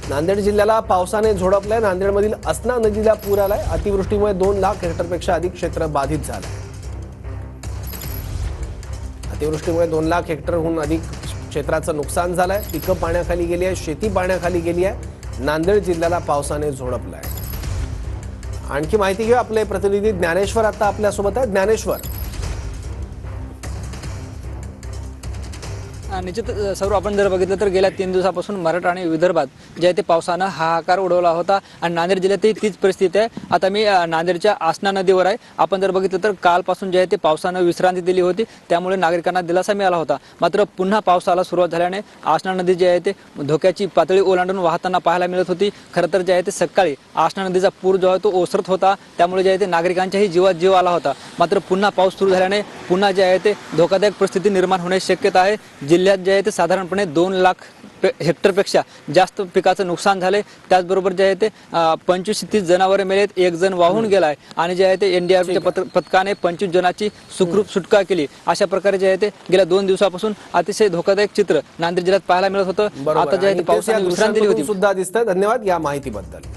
नांदेड जिल्ह्याला पावसाने झोडपलाय। नांदेडमधील असना नदीला पूर आलाय। अतिवृष्टीमुळे 2 लाख हेक्टरपेक्षा अधिक क्षेत्र बाधित झालंय। अतिवृष्टीमुळे 2 लाख हेक्टरहून अधिक क्षेत्राचं नुकसान झालंय। पिकं पाण्याखाली गेली आहे, शेती पाण्याखाली गेली आहे। नांदेड जिल्ह्याला पावसाने झोडपलाय। आणखी माहिती घेऊ, आपले प्रतिनिधी ज्ञानेश्वर आता आपल्यासोबत आहे। ज्ञानेश्वर, निश्चित सर्व आपण जर बघितलं तर गेल्या 3 दिवसापासून मराठा आणि विदर्भात जे ते पावसानं हाहाकार उडवला होता आणि नांदेड जिल्ह्यातही तीच परिस्थिती आहे। आता मी नांदेडच्या आसना नदीवर आहे। आपण जर बघितलं तर कालपासून जे ते पावसानं विश्रांती दिली होती, त्यामुळे नागरिकांना दिलासा मिळाला होता। मात्र पुन्हा पावसाला सुरुवात झाल्याने आसना नदी जे आहे ते धोक्याची पातळी ओलांडून वाहताना पाहायला मिळत होती। खरं तर जे आहे ते सकाळी आसना नदीचा पूर जो आहे तो ओसरत होता, त्यामुळे जे आहे ते नागरिकांच्याही जीवात जीव आला होता। मात्र पुन्हा पाऊस सुरू झाल्याने पुन्हा जे आहे ते धोकादायक परिस्थिती निर्माण होण्याची शक्यता आहे। जिल्ह्यात जे आहे ते साधारणपणे 2 लाख हेक्टरपेक्षा जास्त पिकाचं नुकसान झाले। त्याचबरोबर जे आहे ते 25 ते 30 जनावरे मेलेत, 1 जण वाहून गेलाय आणि जे आहे ते एनडीआरएफच्या पथकाने 25 जणांची सुखरूप सुटका केली। अशा प्रकारे जे आहे ते गेल्या 2 दिवसापासून अतिशय धोकादायक चित्र नांदेड जिल्ह्यात पाहायला मिळत होतं। आता जे आहे ते पावसाने विश्रांती दिली होती सुद्धा दिसतंय। धन्यवाद या माहितीबद्दल।